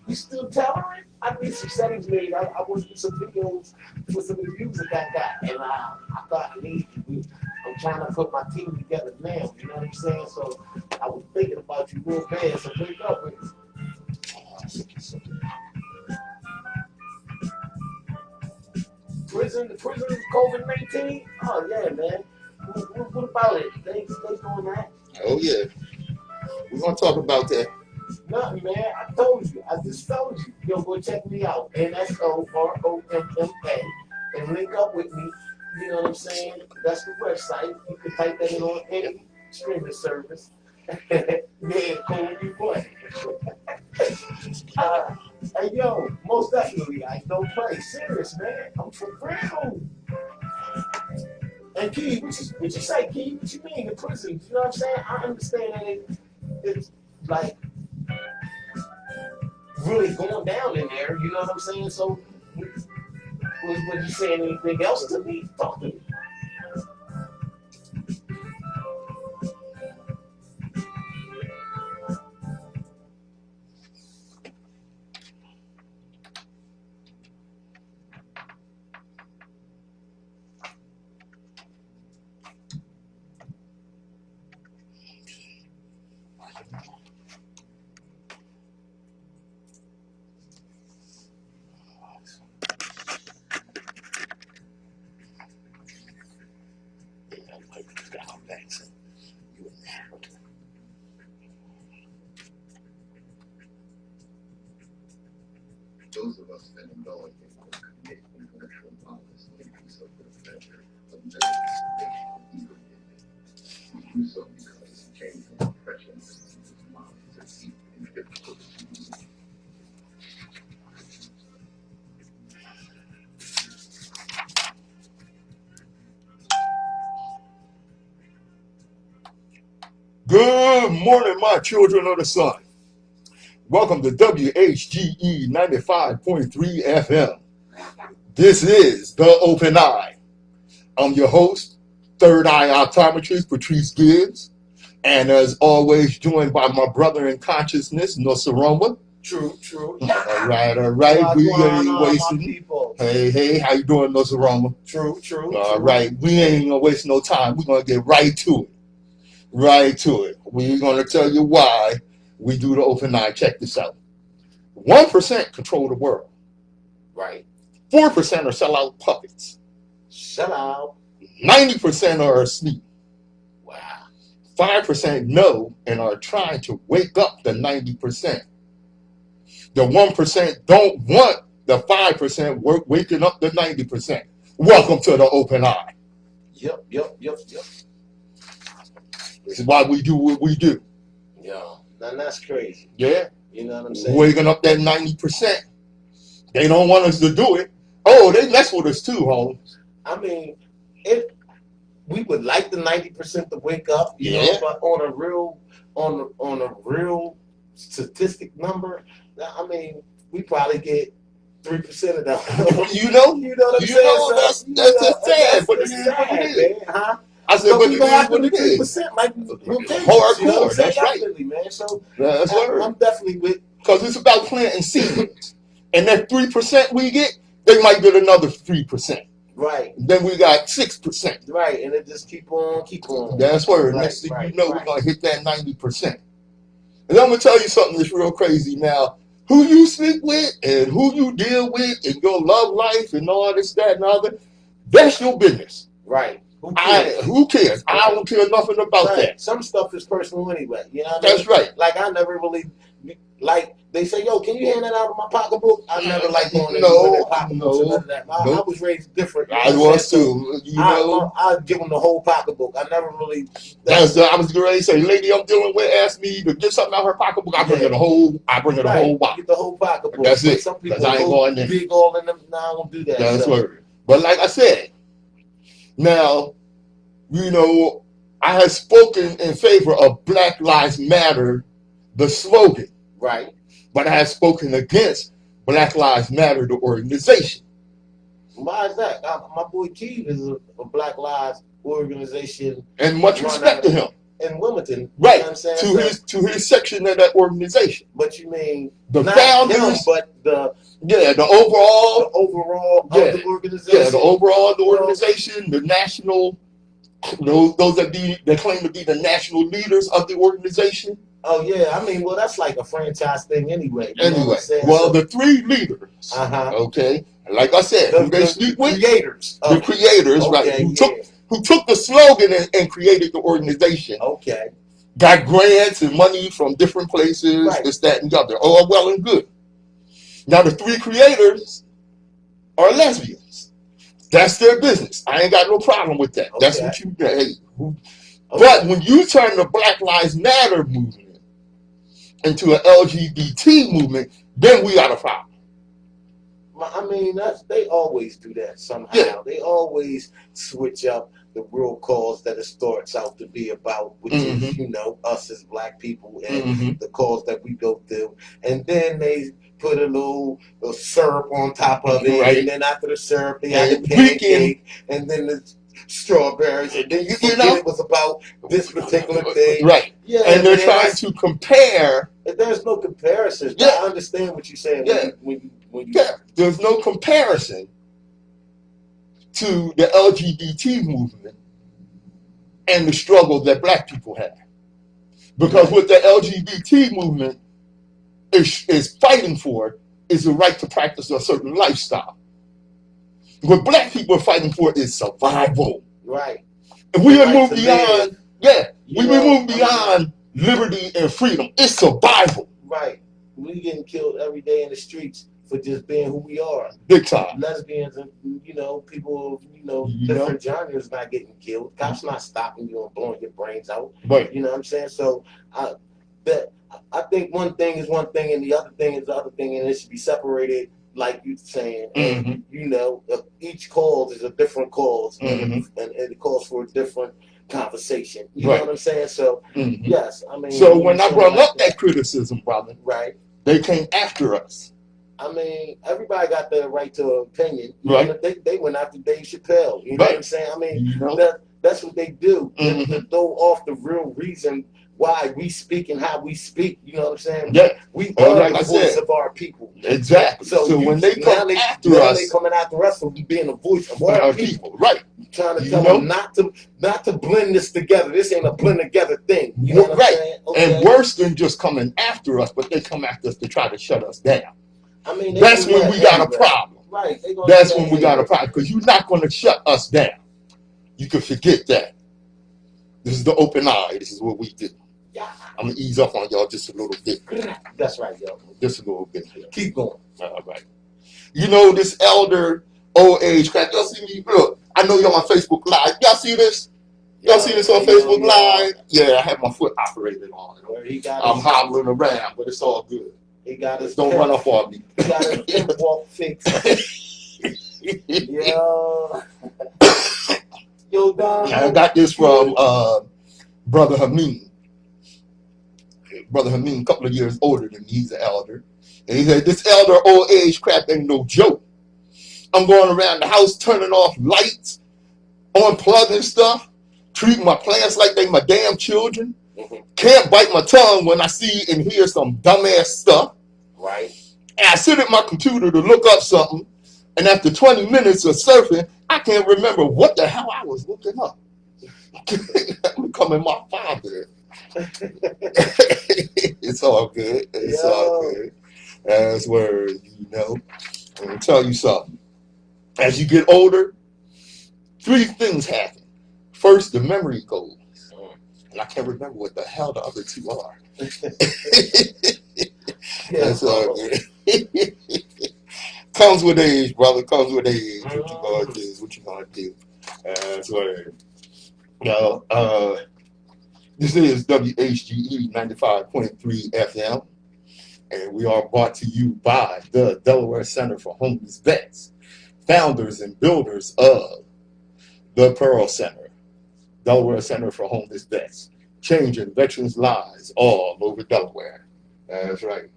You still tolerant? I need some settings made. I want to do some videos with some of the music I got, and I thought I need you. I'm trying to put my team together now. You know what I'm saying? So I was thinking about you real bad. So wake up with me. Prison, COVID-19. Oh yeah, man. What about it? They doing that? Oh yeah, we're gonna talk about that. Nothing, man. I told you. I just told you. Yo, go check me out. NSOROMMA. And link up with me. You know what I'm saying? That's the website. You can type that in on any streaming service. Yeah, cool. You play. uh, hey, yo, most definitely. I don't play. Serious, man. I'm for real. And Key, what you say, Key? What you mean, the prisons? You know what I'm saying? I understand that it's like really going down in there. You know what I'm saying? So, was you saying anything else to me? Talk to me. Those of us that know it will commit intellectual violence and do so for the pleasure of manifestation of evil. We do so because it came from oppression and people's minds are deep and difficult to move. Good morning, my children of the sun. Welcome to WHGE 95.3 FM. This is The Open Eye. I'm your host, Third Eye Optometrist, Patrice Gibbs. And as always, joined by my brother in consciousness, Nsoromma. True. All right. We ain't wasting. Hey, how you doing, Nsoromma? True. All right, we ain't gonna waste no time. We're gonna get right to it. We're gonna tell you why we do the open eye. Check this out. 1% control the world. Right. 4% are sellout puppets. Shut out. 90% are asleep. Wow. 5% know and are trying to wake up the 90%. The 1% don't want the 5% waking up the 90%. Welcome to the open eye. Yep. This is why we do what we do. Yo, now that's crazy. Yeah. You know what I'm saying? Waking up that 90%. They don't want us to do it. Oh, they mess with us too, Holmes. I mean, if we would like the 90% to wake up, you Yeah. know, but on a real statistic number, I mean, we probably get 3% of that. You know what I'm saying? That's just sad, but it is what it is. Man, huh? I said, but it is what it is. 3% like Hardcore, you know what I'm saying? that's right. Definitely, man. So That's right. I'm definitely with. Because it's about planting seeds. And that 3% we get, they might get another 3%. Right. Then we got 6%. Right, and it just keep on. That's where next thing you know, we're going to hit that 90%. And I'm going to tell you something that's real crazy now. Who you sleep with and who you deal with and your love life and all this, that, and other, that's your business. Right. Who cares? Right. I don't care nothing about that. Some stuff is personal anyway. You know what That's I mean? right. Like, I never really, like, they say, yo, can you hand that out of my pocketbook? I never liked going in No. I was raised different. I was too. I'd give them the whole pocketbook. I never really. I was ready to say, lady I'm dealing with asked me to get something out of her pocketbook. I bring her the whole box. Get the whole pocketbook. That's it. Some people I ain't going in. Big all in them. No, I won't do that. That's right. But like I said, now, you know, I have spoken in favor of Black Lives Matter, the slogan. Right. But I have spoken against Black Lives Matter, the organization. Why is that? My boy Keith is a Black Lives organization. And much respect to him. in Wilmington. You Right. know what I'm saying? To his section of that organization. But you mean The not founders, him, but the overall of the organization. Yeah, the overall the organization, the national, those that claim to be the national leaders of the organization. Oh yeah, I mean, well, that's like a franchise thing anyway. You know what I'm saying? Well, the three leaders, okay, like I said, who they speak with, the creators, right? Who took the slogan and created the organization. Okay. Got grants and money from different places, this, that, and the other. All well and good. Now the three creators are lesbians. That's their business. I ain't got no problem with that. That's what you hey. But when you turn the Black Lives Matter movement into an LGBT movement, then we got a problem. I mean, they always do that somehow. Yeah. They always switch up the real cause that it starts out to be about, which is, you know, us as black people and the cause that we go through. And then they put a little syrup on top of it, and then after the syrup, they had the pancake, and then the strawberries, and then you forget it was about this particular thing. Right. Yeah, and they're trying to compare. There's no comparison. Yeah. I understand what you're saying. Yeah. When you there's no comparison to the LGBT movement and the struggle that black people have. Because what the LGBT movement is fighting for is the right to practice a certain lifestyle. What black people are fighting for is survival. Right. And we would move beyond, we would move beyond liberty and freedom. It's survival. Right. We getting killed every day in the streets for just being who we are. Big time. Lesbians and, you know, people of, different genres not getting killed. Cops not stopping you and blowing your brains out. Right. You know what I'm saying? So I think one thing is one thing and the other thing is the other thing, and it should be separated, like you're saying. And, you know, each cause is a different cause, and it calls for a different conversation. You know what I'm saying? So, yes, I mean. So when I brought up that criticism, brother, they came after us. I mean, everybody got the right to opinion. Right. They went after Dave Chappelle. You know what I'm saying? I mean, that's what they do. To throw off the real reason why we speak and how we speak. You know what I'm saying? Yeah. We are the voice of our people. Exactly. So when they come after us, they coming after us for being the voice of our people. Right. Trying to tell them not to blend this together. This ain't a blend together thing. You know what I'm saying? Okay. And worse than just coming after us, but they come after us to try to shut us down. I mean, that's when we got a problem. Right. That's when we got a problem, because you're not going to shut us down. You can forget that. This is the open eye. This is what we do. Yeah. I'm going to ease up on y'all just a little bit. That's right, yo. Just a little bit here. Keep going. All right. You know, this elder old age crap. Y'all see me? Look, I know y'all on Facebook Live. Y'all see this? Y'all see this on Facebook Live? Yeah, I have my foot operated on. I'm hobbling around, but it's all good. He got his Don't run off on me. He got his pimp walk fixed. Yo. Yo, Don. I got this from Brother Hameen. Brother Hameen, a couple of years older than me. He's an elder. And he said, this elder old age crap ain't no joke. I'm going around the house turning off lights, unplugging stuff, treating my plants like they my damn children. Can't bite my tongue when I see and hear some dumbass stuff. Right. And I sit at my computer to look up something, and after 20 minutes of surfing, I can't remember what the hell I was looking up. I'm becoming my father. It's all good. It's all good. That's where, you know, I'm going to tell you something. As you get older, 3 things happen. First, the memory goes. And I can't remember what the hell the other 2 are. That's all good. Comes with age, brother. Comes with age. What you gonna do? What you gonna do? That's where. Now, this is WHGE 95.3 FM, and we are brought to you by the Delaware Center for Homeless Vets, founders and builders of the Pearl Center, Delaware Center for Homeless Vets, changing veterans' lives all over Delaware. That's right.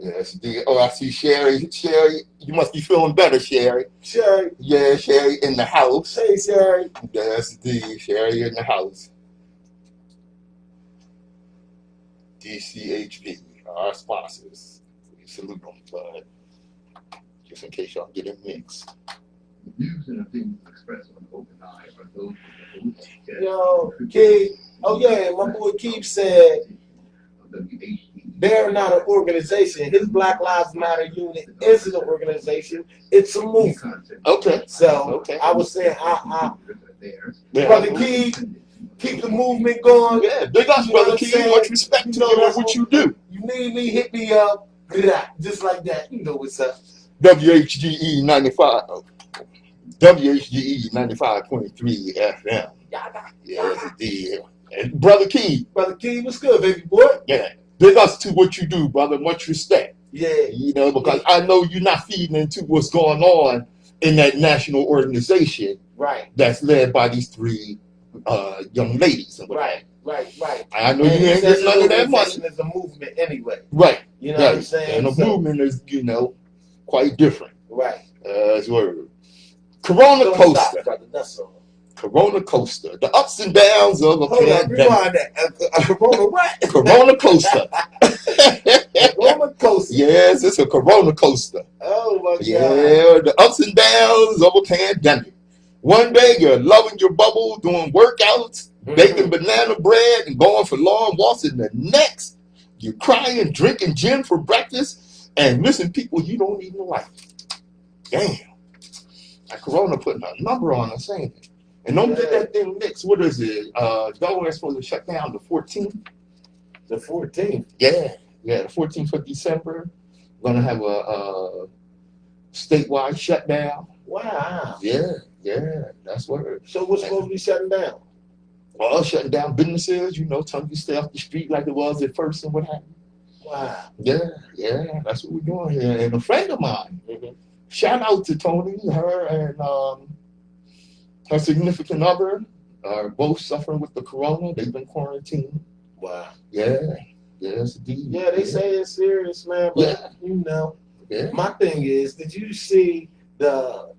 Yes, I see Sherry. Sherry, you must be feeling better, Sherry. Sherry. Yeah, Sherry in the house. Hey, Sherry. That's the Sherry in the house. DCHV, our sponsors. We salute them, but just in case y'all get it mixed. Views and opinions expressed on Open Eye are those of the host. Yo, Keith. Oh yeah, my boy Keith said they're not an organization. His Black Lives Matter unit isn't an organization. It's a movement. Okay. So I was saying, Brother Keith, keep the movement going. Yeah, big ups, Brother Keith. Much respect to what you do. You need me, hit me up. Just like that. You know what's up. WHGE 95. WHGE 95.3 FM. Yes, indeed. And Brother Keith. Brother Keith, what's good, baby boy? Yeah. Big ups to what you do, brother. Much respect. Yeah. You know, because I know you're not feeding into what's going on in that national organization. Right. That's led by these three young ladies. Right. I know you ain't getting none of that money. It's a movement anyway. Right. You know what I'm saying? And the movement is, quite different. Right. That's word. Corona Coaster. Corona Coaster. The ups and downs of a pandemic. Rewind that. A Corona what? Corona Coaster. Corona Coaster. Yes, it's a Corona Coaster. Oh my God. Yeah, the ups and downs of a pandemic. One day you're loving your bubble, doing workouts, baking banana bread, and going for long walks. And the next, you're crying, drinking gin for breakfast, and missing people you don't even like. Damn. Like Corona putting a number on us, ain't it? And don't get that thing mixed. What is it? Delaware's supposed to shut down the 14th. The 14th? Yeah, the 14th of December. We're going to have a statewide shutdown. Wow. Yeah, that's word. So what's supposed to be shutting down? Well, shutting down businesses, telling you to stay off the street like it was at first and what have you. Wow. Yeah, that's what we're doing here. And a friend of mine, shout out to Tony, her and her significant other are both suffering with the corona. They've been quarantined. Wow. Yeah, yes, indeed. Yeah, they say it's serious, man. But my thing is, did you see the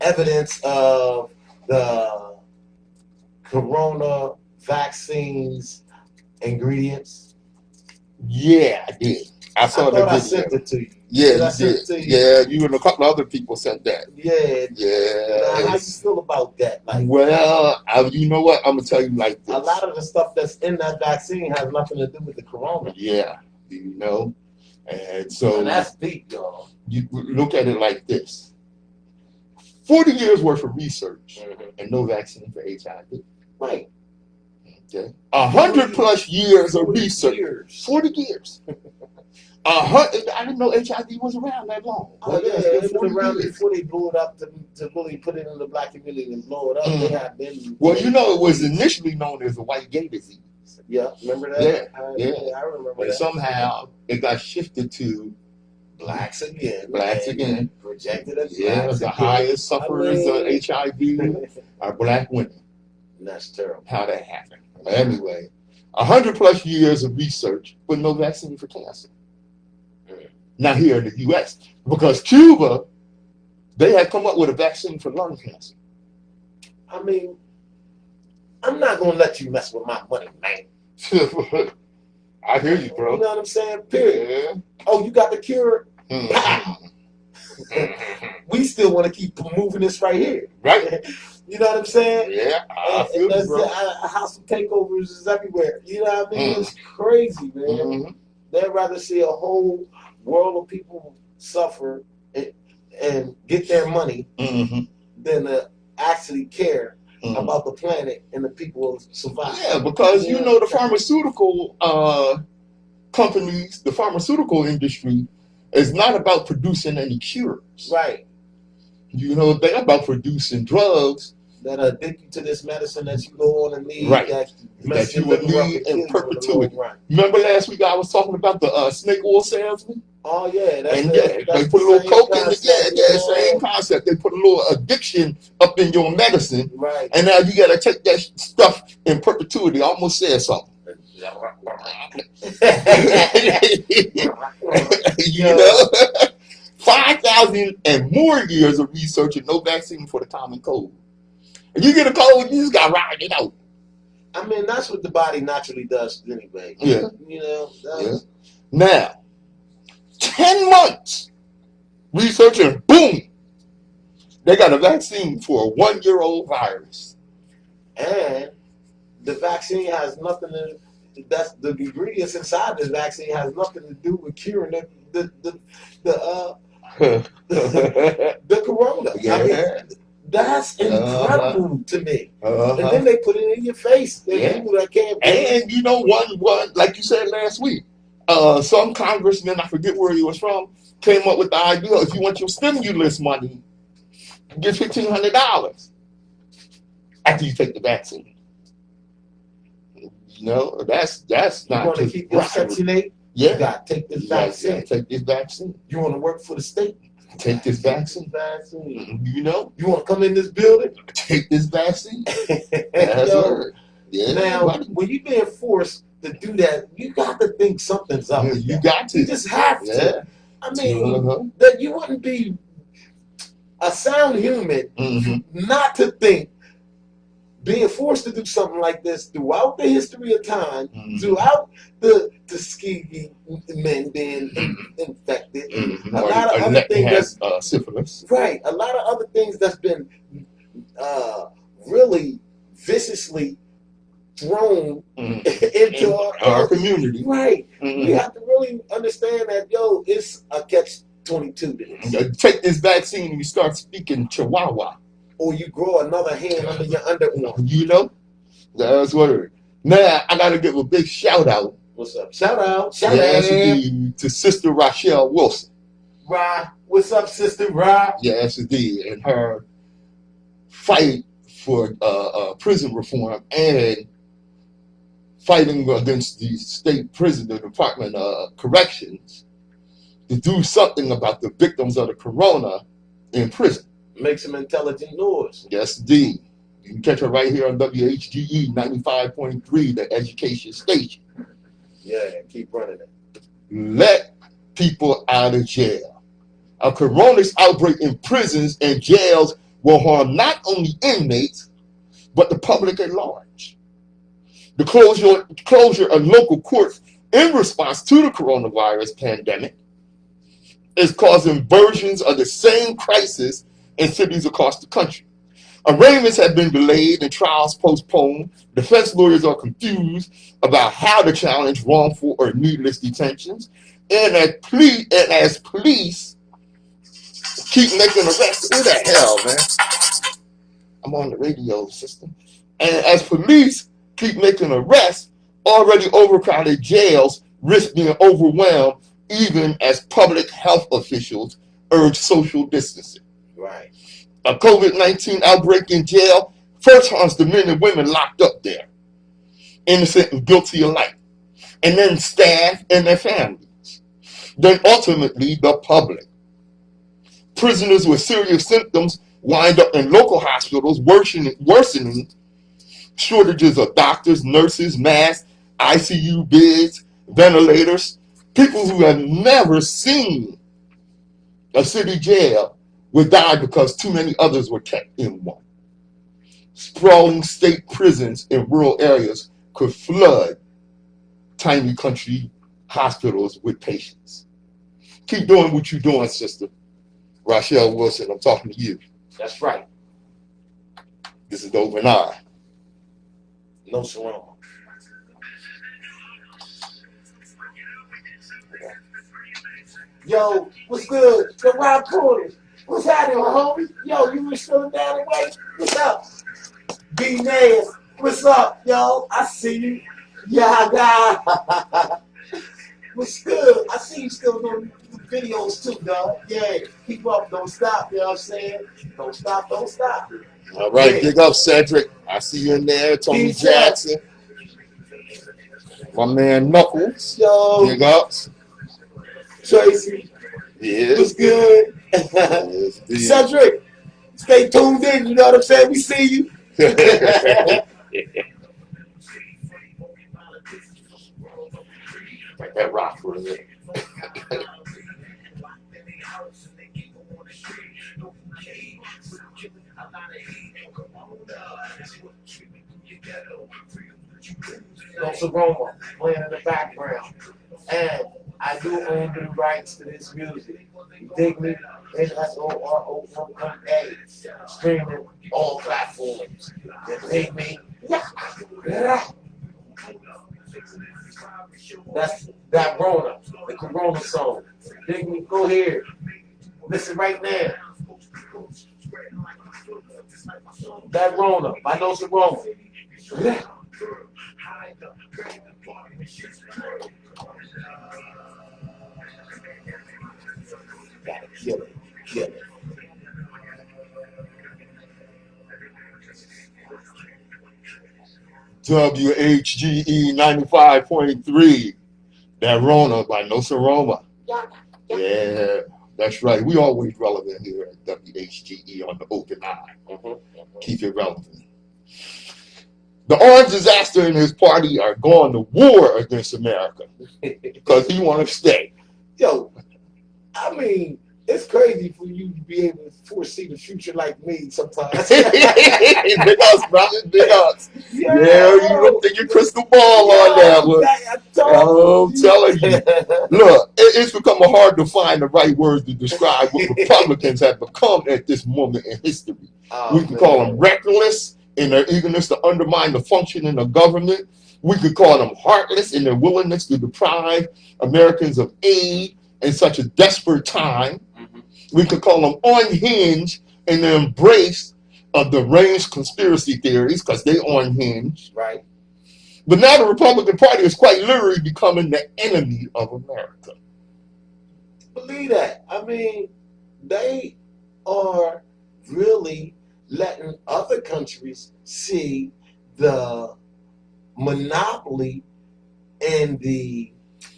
evidence of the corona vaccines ingredients? Yeah, I did. I saw the video. I sent it to you. Yeah, you did. Yeah, you and a couple other people sent that. Yeah. How you feel about that? Like, well, you know what? I'm gonna tell you like this. A lot of the stuff that's in that vaccine has nothing to do with the corona. Yeah, and so that's deep, y'all. You look at it like this: 40 years worth of research and no vaccine for HIV. Right. Okay. 100+ years of research. 40 years. I didn't know HIV was around that long. Oh yeah, it was around before they blew it up to really put it in the black community and blow it up. They had been. Well, it was initially known as a white gay disease. Yeah, remember that? Yeah, I remember but that. somehow it got shifted to blacks again. Projected as blacks. The highest sufferers of HIV are black women. That's terrible. How that happened. Anyway, 100+ years of research, but no vaccine for cancer. Not here in the U.S. because Cuba, they had come up with a vaccine for lung cancer. I mean, I'm not gonna let you mess with my money, man. I hear you, bro. You know what I'm saying? Period. Yeah. Oh, you got the cure? We still want to keep moving this right here. Right. You know what I'm saying? Yeah, I feel you, bro. House of takeovers is everywhere. You know what I mean? It's crazy, man. They'd rather see a whole world of people suffer and get their money than to actually care about the planet and the people who survive. Yeah, because the pharmaceutical companies, the pharmaceutical industry is not about producing any cures. Right. They're about producing drugs that addict you to this medicine that you go on and need. Right. That you would need in perpetuity. Remember last week I was talking about the snake oil salesman? Oh yeah, they put a little coke in it. Same concept. They put a little addiction up in your medicine, right? And now you got to take that stuff in perpetuity. I almost said something. 5,000 and more years of research and no vaccine for the common cold. If you get a cold, you just got to ride it out. I mean, that's what the body naturally does anyway. Yeah. You know. Yeah. Now, 10 months researching, boom, they got a vaccine for a 1-year-old virus. And the vaccine has nothing to. That's the ingredients inside this vaccine has nothing to do with curing the corona. Yeah. I mean, that's incredible to me. Uh-huh. And then they put it in your face. There's Yeah. people that can't. And you know, one like you said last week, some congressman, I forget where he was from, came up with the idea: if you want your stimulus money, get $1,500 after you take the vaccine. You know, that's You not want to just keep your right. Section 8? Yeah. You got to take this You gotta vaccine. take this vaccine. You want to work for the state? Take this vaccine. Vaccine. You know, You want to come in this building? take this vaccine. That's Yo, right. Yeah. now, buddy. when you're being forced to do that, you got to think something's up. Yeah, with you that. got to. You just have to. Yeah. I mean, Uh-huh. that you wouldn't be a sound human Mm-hmm. not to think being forced to do something like this throughout the history of time, Mm-hmm. throughout the Tuskegee men being infected, Mm-hmm. a lot of other things that's syphilis. right, a lot of other things that's been really viciously thrown into our community. Right. Mm-hmm. We have to really understand that, yo, it's a catch-22 to this. Take this vaccine and you start speaking Chihuahua. Or you grow another hand under your underarm. You know? That's what it is. Now, I got to give a big shout out. What's up? Shout out. Yes, indeed, to Sister Rochelle Wilson. Ra. What's up, Sister Ra? Yes, indeed. And her fight for prison reform and fighting against the state prison, the Department of Corrections, to do something about the victims of the corona in prison. Make some intelligent noise. Yes, indeed. You can catch her right here on WHGE 95.3, the education station. Yeah, keep running it. Let people out of jail. A coronavirus outbreak in prisons and jails will harm not only inmates, but the public at large. The closure of local courts in response to the coronavirus pandemic is causing versions of the same crisis in cities across the country. Arraignments have been delayed and trials postponed. Defense lawyers are confused about how to challenge wrongful or needless detentions. And as police keep making arrests, who the hell, man? I'm on the radio system. And as police keep making arrests, already overcrowded jails risk being overwhelmed, even as public health officials urge social distancing. Right. A COVID-19 outbreak in jail first harms the men and women locked up there, innocent and guilty alike, and then staff and their families, then ultimately the public. Prisoners with serious symptoms wind up in local hospitals, worsening shortages of doctors, nurses, masks, ICU beds, ventilators. People who have never seen a city jail would die because too many others were kept in one. Sprawling state prisons in rural areas could flood tiny country hospitals with patients. Keep doing what you're doing, Sister Rochelle Wilson. I'm talking to you. That's right. This is the Open Eye. Nsoromma. Yo, what's good? The Rob Porter. What's happening, homie? Yo, you was feeling down the way? What's up? B Naz. What's up, yo? I see you. Yeah, guy. What's good? I see you still doing videos too, dog. Yeah, keep up, don't stop. You know what I'm saying? Don't stop, don't stop. All right, Yeah. big up, Cedric. I see you in there. Tony Peace Jackson. My man Knuckles. Yo, Big ups. Tracy. Yeah. What's good? Yes, indeed. Cedric, stay tuned in. You know what I'm saying? We see you. Like that rock for a minute. Nsoromma playing in the background. And I do own the rights to this music. You dig me? Nsoromma, streaming all platforms. You dig me? Yeah. That's that Rona, the Corona song. Dig me? Go here. Listen right now. That Rona by Nsoromma. Yeah. Gotta kill it. Kill it. WHGE 95.3. That Rona by Nsoromma. Yeah, that's right. We always relevant here at WHGE on the Open Eye. Keep it relevant. The orange disaster and his party are going to war against America because he want to stay. Yo, I mean, it's crazy for you to be able to foresee the future like me sometimes. Big ups, brother. Big ups. Yeah, you don't think your crystal ball on that one. I'm telling you. Look, it's becoming hard to find the right words to describe what Republicans have become at this moment in history. We can call them reckless in their eagerness to undermine the functioning of government. We could call them heartless in their willingness to deprive Americans of aid in such a desperate time. We could call them unhinged in the embrace of the range conspiracy theories because they unhinged. Right. But now the Republican Party is quite literally becoming the enemy of America. Believe that. I mean, they are really letting other countries see the monopoly and the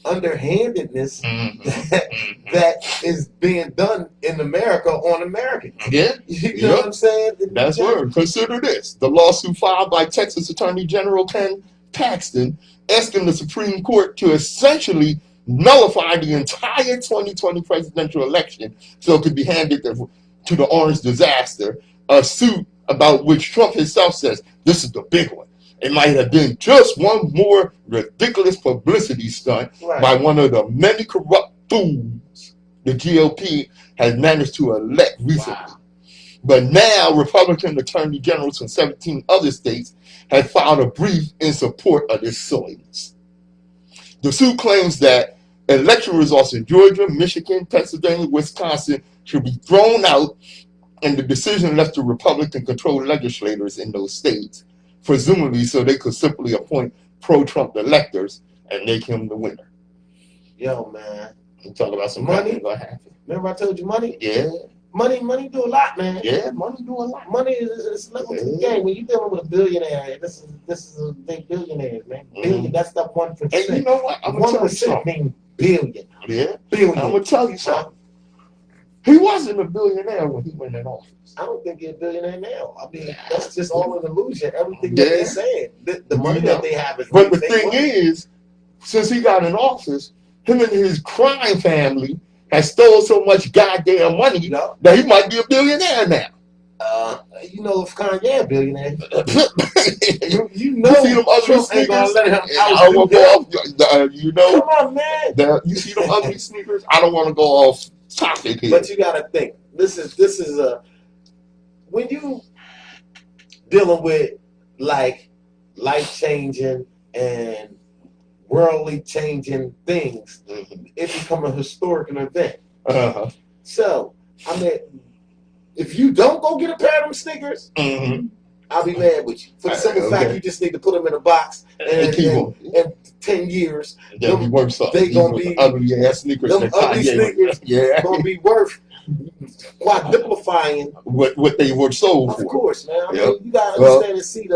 underhandedness that is being done in America on Americans. Yeah. You know what I'm saying? That's word. Consider this. The lawsuit filed by Texas Attorney General Ken Paxton asking the Supreme Court to essentially nullify the entire 2020 presidential election so it could be handed to the orange disaster, a suit about which Trump himself says, this is the big one. It might have been just one more ridiculous publicity stunt by one of the many corrupt fools the GOP has managed to elect recently. Wow. But now Republican attorney generals from 17 other states have filed a brief in support of this silliness. The suit claims that election results in Georgia, Michigan, Pennsylvania, Wisconsin should be thrown out and the decision left to Republican-controlled legislators in those states, presumably so they could simply appoint pro-Trump electors and make him the winner. Yo, man. You talk about some money. Gonna happen. Remember I told you money? Yeah. Money do a lot, man. Yeah, money do a lot. Money is level to the game. When you're dealing with a billionaire, this is a big billionaire, man. Billion, that's the 1%. And you know what? I'm 1% means billion. Yeah. Billion. I'm gonna tell you something. He wasn't a billionaire when he went in office. I don't think he's a billionaire now. I mean, that's just all an illusion. Everything that they're saying, the money that they have is. But the thing is, since he got in office, him and his crime family has stole so much goddamn money that he might be a billionaire now. You know, if Kanye a billionaire, you know, you see them ugly Trump sneakers. Ain't gonna let him I don't want to go off. You know, come on, man. You see them ugly sneakers. I don't want to go off topic here. But you gotta think. This is a when you dealing with like life changing and worldly changing things, it become a historical event. So I mean, if you don't go get a pair of them sneakers, I'll be mad with you. For the simple fact, you just need to put them in a box and keep them. In 10 years, they'll be worth something. They gonna be ugly ass sneakers. Them ugly sneakers gonna be worth quadruplifying what they were sold for. Of course, man. I mean, you gotta understand and see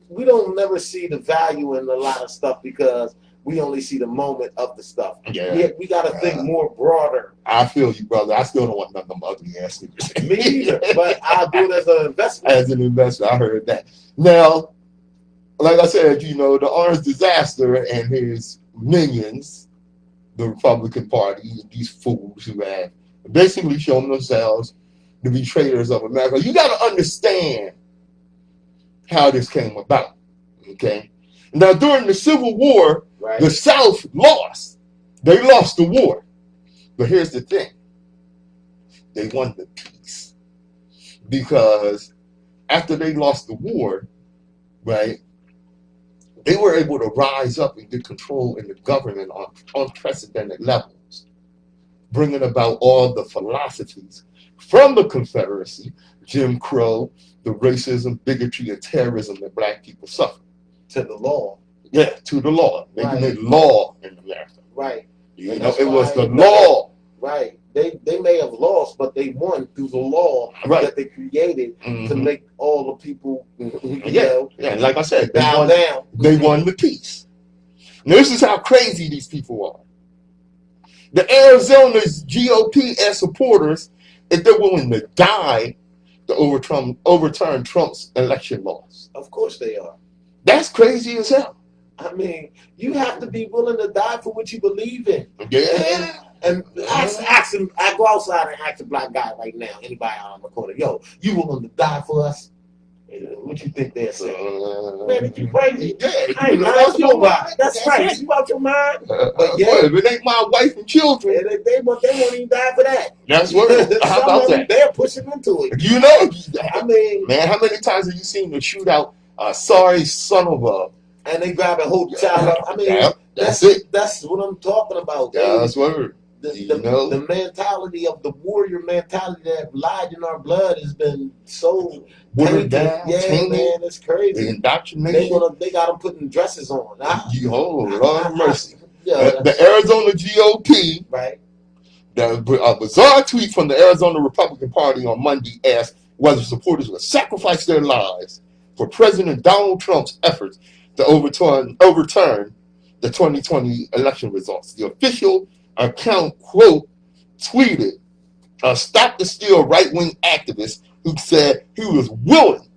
we don't never see the value in a lot of stuff because we only see the moment of the stuff. Yeah. We got to think more broader. I feel you, brother. I still don't want none of them ugly ass sneakers. Me either, but I'll do it as an investment. As an investor, I heard that. Now, like I said, you know, the orange disaster and his minions, the Republican Party, these fools who have basically shown themselves the betrayers of America. You got to understand how this came about, okay? Now, during the Civil War, Right. the South lost. They lost the war. But here's the thing. They won the peace. Because after they lost the war, right, they were able to rise up and get control in the government on unprecedented levels, bringing about all the philosophies from the Confederacy, Jim Crow, the racism, bigotry, and terrorism that black people suffer. To the law. Yeah, to the law. Making Right. it law in America. Right. You And know, that's it was why the law. Right. They may have lost, but they won through the law Right. that they created to Mhm. make all the people, you Yeah, know, yeah. And like I said, they bow won. down. They won the peace. Now, this is how crazy these people are. The Arizona's GOP and supporters, if they're willing to die to overturn Trump's election laws. Of course they are. That's crazy as hell. I mean, you have to be willing to die for what you believe in. Yeah. And ask him. I go outside and ask a black guy right now, anybody out on the corner, yo, you willing to die for us? What you think they'll say? Man, you crazy? Yeah, I ain't lying to nobody. That's right. You out your mind? But yeah, if it ain't my wife and children, they won't even die for that. that's what. How Some about of them, that? they're pushing into it. You know, I mean, man, how many times have you seen the shootout? Sorry, son of a. and they grab and hold the child up. I mean, Yeah, that's it. That's what I'm talking about. That's word. The mentality of the warrior mentality that lied in our blood has been so watered down. Yeah, tainted, man, it's crazy. The indoctrination. They got them putting dresses on. Oh, Lord have mercy. Yeah, the Arizona GOP, right? A bizarre tweet from the Arizona Republican Party on Monday asked whether supporters would sacrifice their lives for President Donald Trump's efforts to overturn the 2020 election results. The official account, quote, tweeted, stop the steal right-wing activist who said he was willing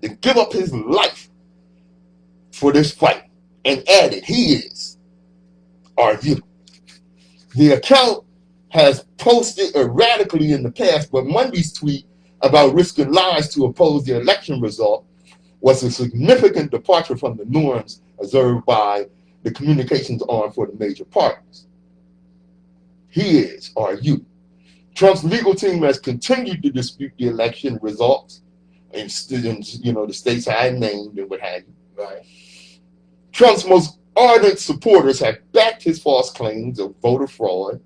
to give up his life for this fight, and added, he is, are you? The account has posted erratically in the past, but Monday's tweet about risking lives to oppose the election result was a significant departure from the norms observed by the communications arm for the major parties. He is, are you? Trump's legal team has continued to dispute the election results in the states I named and what have you. Right. Trump's most ardent supporters have backed his false claims of voter fraud.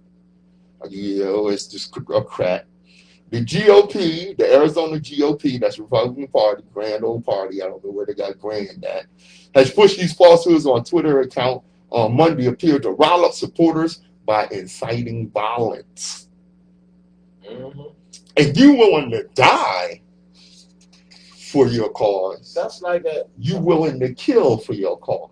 It's just a crap. The GOP, the Arizona GOP, that's Republican Party, grand old party, I don't know where they got grand at, has pushed these falsehoods on Twitter account on Monday, appeared to rile up supporters by inciting violence. Mm-hmm. If you're willing to die for your cause, that's like a. You're willing to kill for your cause.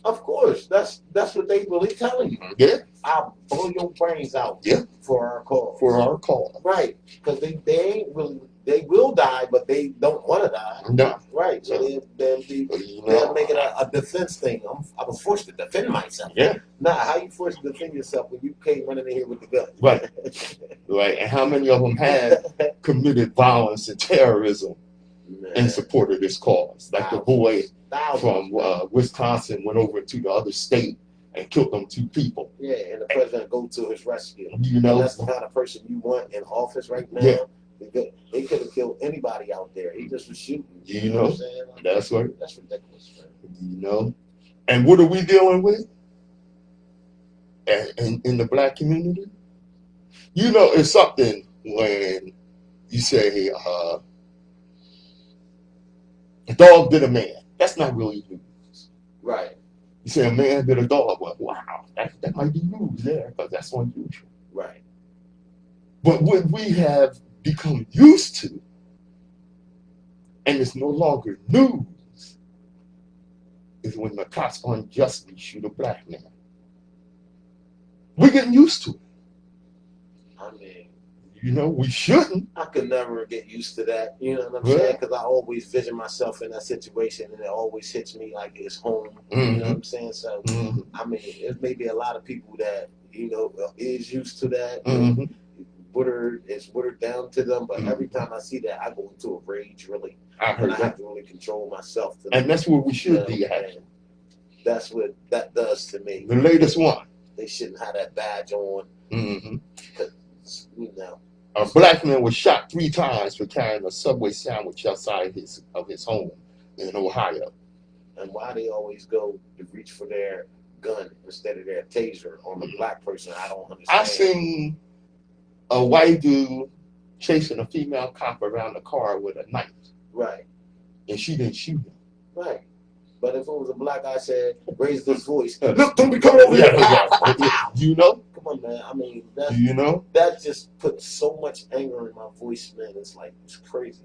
Of course, that's what they really telling you. Yeah, I'll blow your brains out. Yeah, for our cause. For our cause, right? Because they ain't really. They will die, but they don't want to die. No. Right. So they'll make it a defense thing. I was forced to defend myself. Yeah. Nah, how you forced to defend yourself when you came running in here with the gun? Right. Right. And how many of them have committed violence and terrorism in support of this cause? Like the boy from Wisconsin went over to the other state and killed them 2 people. Yeah, and the president go to his rescue. You know, that's the kind of person you want in office right now. Yeah. They could have killed anybody out there. He just was shooting. You know, that's right. That's ridiculous, man. You know, and what are we dealing with? In the black community, you know, it's something when you say a dog bit a man. That's not really news, right? You say a man bit a dog. Well, wow, that might be news there because that's unusual, right? But what we have become used to, and it's no longer news, is when the cops unjustly shoot a black man. We're getting used to it. I mean, you know, we shouldn't. I could never get used to that. You know what I'm saying? Because I always vision myself in that situation, and it always hits me like it's home. Mm-hmm. You know what I'm saying? So, I mean, there's maybe a lot of people that is used to that. Mm-hmm. It's watered down to them, but every time I see that, I go into a rage. Really, I heard and I that. have to really control myself. And that's where we should be at. That's what that does to me. The latest one. They shouldn't have that badge on. Mm-hmm. Cause, you know. A black man was shot 3 times for carrying a Subway sandwich outside of his home in Ohio. And why they always go to reach for their gun instead of their taser on a black person, I don't understand. I seen a white dude chasing a female cop around the car with a knife. Right. And she didn't shoot him. Right. But if it was a black guy said, raise his voice, look, don't be coming over here. Do you know? Come on, man. I mean, Do you know? that just puts so much anger in my voice, man. It's like, it's crazy.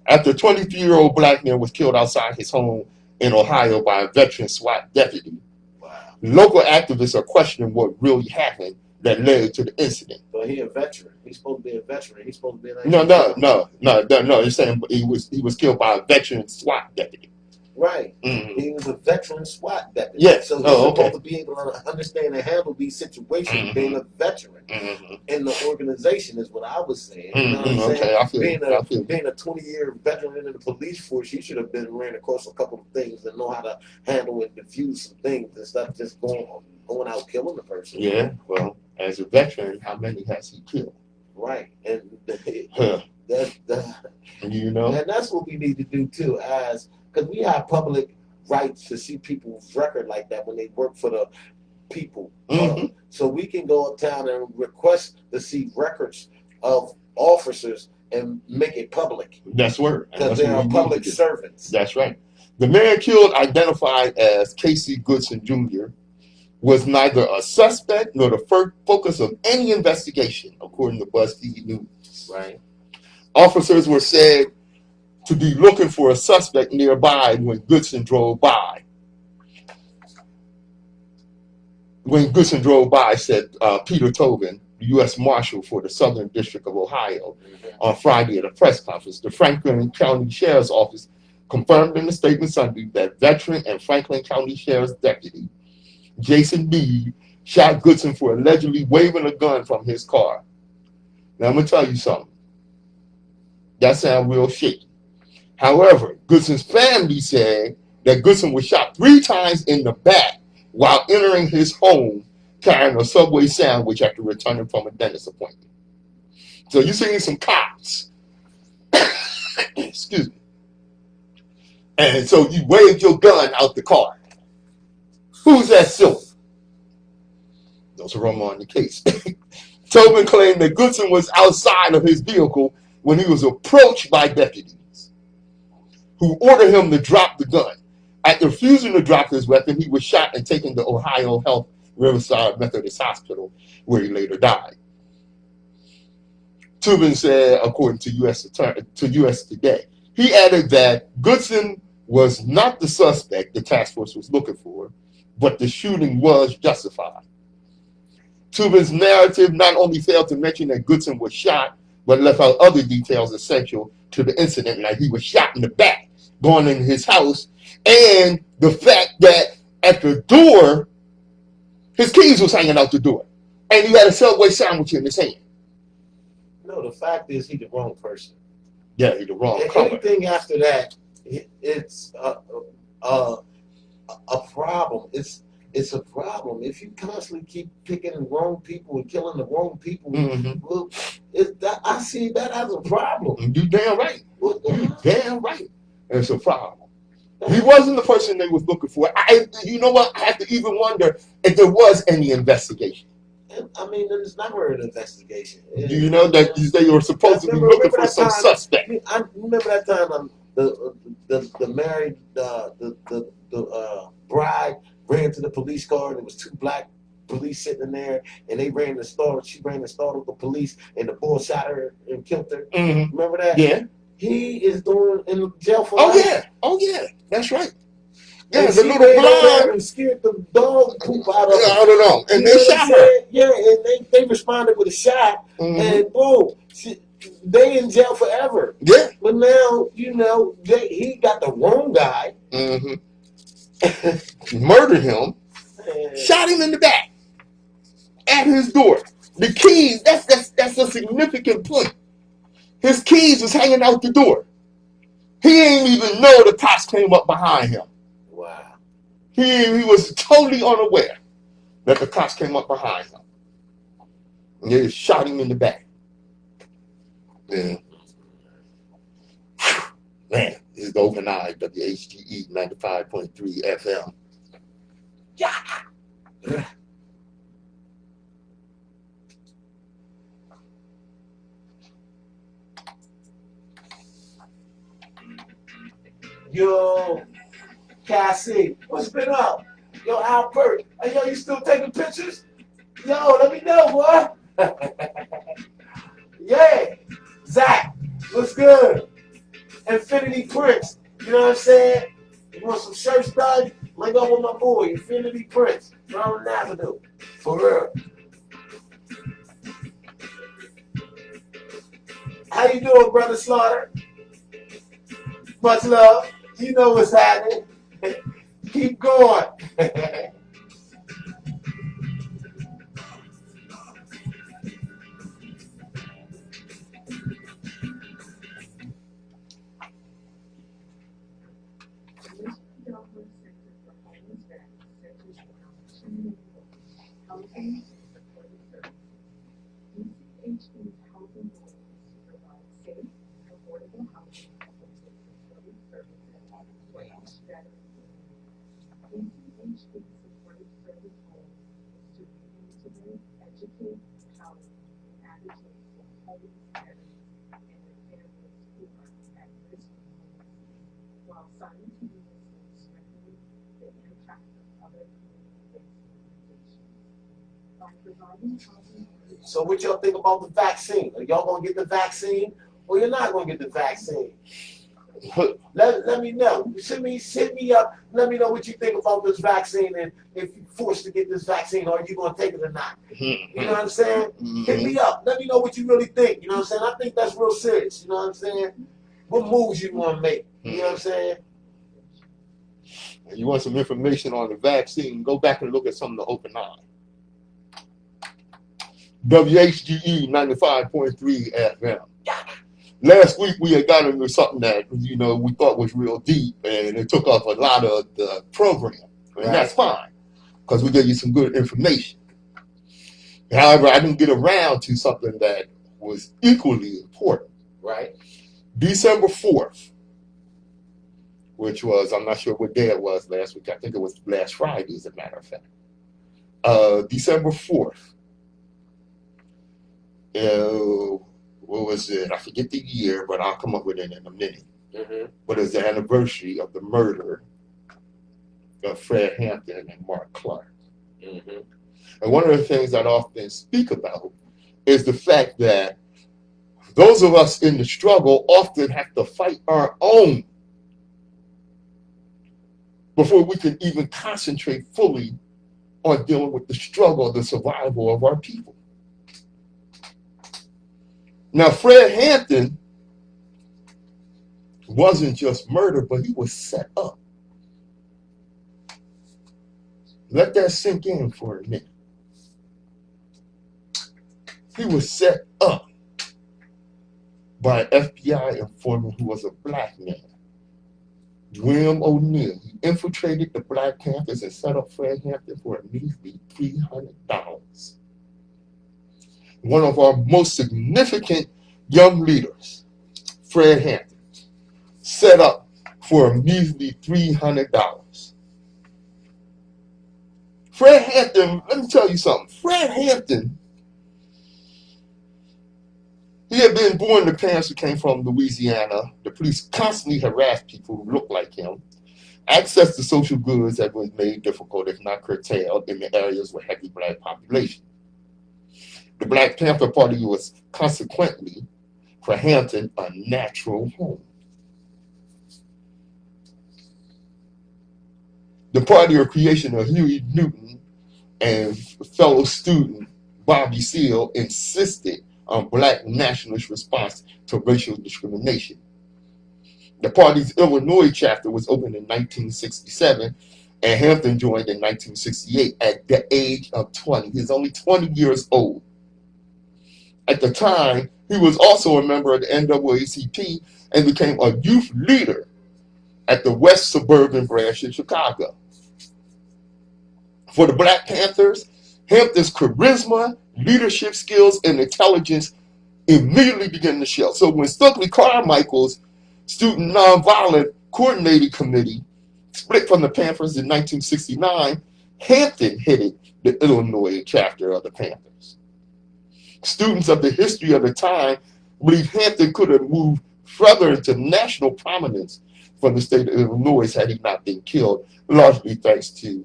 After a 23-year-old black man was killed outside his home in Ohio by a veteran SWAT deputy, Wow. local activists are questioning what really happened that led to the incident. But he a veteran. He's supposed to be a veteran. He's supposed to be like No. You're saying he was killed by a veteran SWAT deputy. Right. Mm-hmm. He was a veteran SWAT deputy. Yes. So he's supposed to be able to understand and handle these situations, being a veteran in the organization is what I was saying. You know what I'm saying? Okay, Being a 20-year veteran in the police force, he should have been ran across a couple of things and know how to handle and diffuse some things instead of just going out killing the person. Yeah, well, as a veteran, how many has he killed? Right. And you know? And that's what we need to do too, because we have public rights to see people's record like that when they work for the people. So we can go uptown and request to see records of officers and make it public. That's word. Because they are public servants. That's right. The man killed, identified as Casey Goodson Jr., was neither a suspect nor the focus of any investigation, according to BuzzFeed News. Right. Officers were said to be looking for a suspect nearby when Goodson drove by. When Goodson drove by, said Peter Tobin, U.S. Marshal for the Southern District of Ohio, on Friday at a press conference. The Franklin County Sheriff's Office confirmed in a statement Sunday that veteran and Franklin County Sheriff's Deputy Jason Meade shot Goodson for allegedly waving a gun from his car. Now, I'm going to tell you something. That sounds real shaky. However, Goodson's family said that Goodson was shot 3 times in the back while entering his home carrying a Subway sandwich after returning from a dentist appointment. So you're seeing some cops. Excuse me. And so you waved your gun out the car. Who's that silly? Nsoromma on the case. Tobin claimed that Goodson was outside of his vehicle when he was approached by deputies who ordered him to drop the gun. After refusing to drop his weapon, he was shot and taken to Ohio Health Riverside Methodist Hospital, where he later died. Tobin said, according to U.S. Today, he added that Goodson was not the suspect the task force was looking for, but the shooting was justified. Tobin's narrative not only failed to mention that Goodson was shot, but left out other details essential to the incident, like he was shot in the back, going into his house, and the fact that at the door, his keys was hanging out the door, and he had a Subway sandwich in his hand. No, the fact is he's the wrong person. Yeah, he's the wrong and color. Anything after that, it's a problem. It's a problem. If you constantly keep picking the wrong people and killing the wrong people, well, I see that as a problem. You damn right. You damn right. It's a problem. He wasn't the person they was looking for. You know what? I have to even wonder if there was any investigation. I mean, there's never an investigation. Do you know that they were supposed to be looking for some suspect? I remember that time the married the bride ran to the police car and there was 2 black police sitting in there and they ran the store. She ran and startled the police and the boy shot her and killed her. Remember that? Yeah. He is going in jail for life. Oh yeah, that's right. Yeah, and the little blonde and scared the dog poop out of her. I don't know. And they shot her. Yeah, and they responded with a shot and boom, they in jail forever. Yeah. But now, he got the wrong guy. Murdered him, shot him in the back at his door. The keys, that's a significant point. His keys was hanging out the door. He didn't even know the cops came up behind him. Wow. He was totally unaware that the cops came up behind him. And they shot him in the back. Yeah. Man, this is the Open Eye, WHGE 95.3 FM. Yeah. Yo, Cassie, what's been up? Yo, Albert, hey, yo, you still taking pictures? Yo, let me know, boy. Yeah, Zach, what's good? Infinity Prince, you know what I'm saying? You want some shirts done? Link up with my boy, Infinity Prince, from Avenue, for real. How you doing, Brother Slaughter? Much love. You know what's happening. Keep going. So what y'all think about the vaccine? Are y'all gonna get the vaccine or you're not gonna get the vaccine? Let me know. Hit me up. Let me know what you think about this vaccine and if you're forced to get this vaccine, are you gonna take it or not? You know what I'm saying? Hit me up. Let me know what you really think. You know what I'm saying? I think that's real serious. You know what I'm saying? What moves you want to make? You know what I'm saying? You want some information on the vaccine, go back and look at some of the Open Eye. WHGE 95.3 FM. Last week we had got into something that, you know, we thought was real deep, and it took up a lot of the program. And that's fine, because we gave you some good information. However, I didn't get around to something that was equally important. Right. December 4th, which was, I'm not sure what day it was last week. I think it was last Friday, as a matter of fact. December 4th. What was it? I forget the year, but I'll come up with it in a minute. Mm-hmm. But it's the anniversary of the murder of Fred Hampton and Mark Clark. Mm-hmm. And one of the things I often speak about is the fact that those of us in the struggle often have to fight our own before we can even concentrate fully on dealing with the struggle, the survival of our people. Now, Fred Hampton wasn't just murdered, but he was set up. Let that sink in for a minute. He was set up by an FBI informant who was a black man, William O'Neill. He infiltrated the Black Panthers and set up Fred Hampton for a measly $300. One of our most significant young leaders, Fred Hampton, set up for a measly $300. Fred Hampton, let me tell you something. Fred Hampton, he had been born to parents who came from Louisiana. The police constantly harassed people who looked like him. Access to social goods that was made difficult, if not curtailed, in the areas with heavy black population. The Black Panther Party was consequently, for Hampton, a natural home. The party of creation of Huey Newton and fellow student Bobby Seale insisted on black nationalist response to racial discrimination. The party's Illinois chapter was opened in 1967, and Hampton joined in 1968 at the age of 20. He was only 20 years old. At the time, he was also a member of the NAACP and became a youth leader at the West Suburban branch in Chicago. For the Black Panthers, Hampton's charisma, leadership skills, and intelligence immediately began to show. So when Stokely Carmichael's Student Nonviolent Coordinating Committee split from the Panthers in 1969, Hampton headed the Illinois chapter of the Panthers. Students of the history of the time believe Hampton could have moved further into national prominence from the state of Illinois had he not been killed, largely thanks to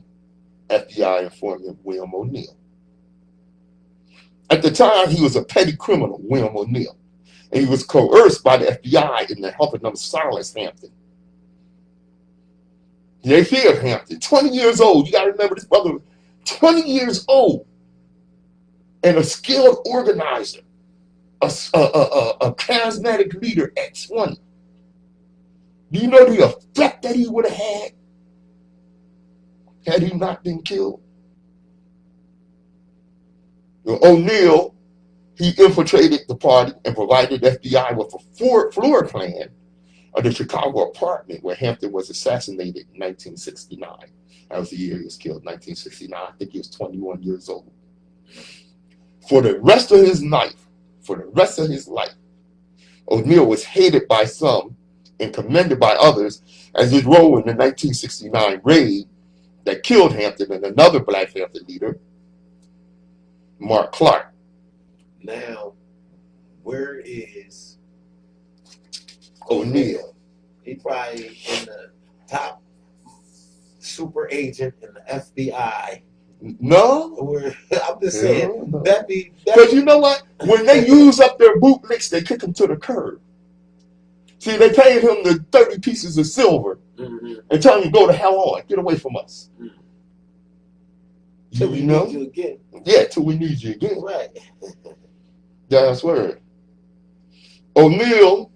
FBI informant William O'Neill. At the time, he was a petty criminal, William O'Neill, and he was coerced by the FBI into helping them silence Hampton. They feared Hampton. 20 years old. You got to remember this brother, 20 years old, and a skilled organizer, a charismatic leader at 20. Do you know the effect that he would have had he not been killed? O'Neill, he infiltrated the party and provided FBI with a floor plan of the Chicago apartment where Hampton was assassinated in 1969. That was the year he was killed, 1969. I think he was 21 years old. For the rest of his life, O'Neill was hated by some and commended by others as his role in the 1969 raid that killed Hampton and another Black Panther leader, Mark Clark. Now, where is O'Neill? He probably in the top super agent in the FBI. No. I'm just saying, No. that'd be. Because you know what? When they use up their bootlicks, they kick him to the curb. See, they paid him the 30 pieces of silver and tell him to go to hell on. Get away from us. Till we need you again. Yeah, till we need you again. Right. That's word. O'Neill,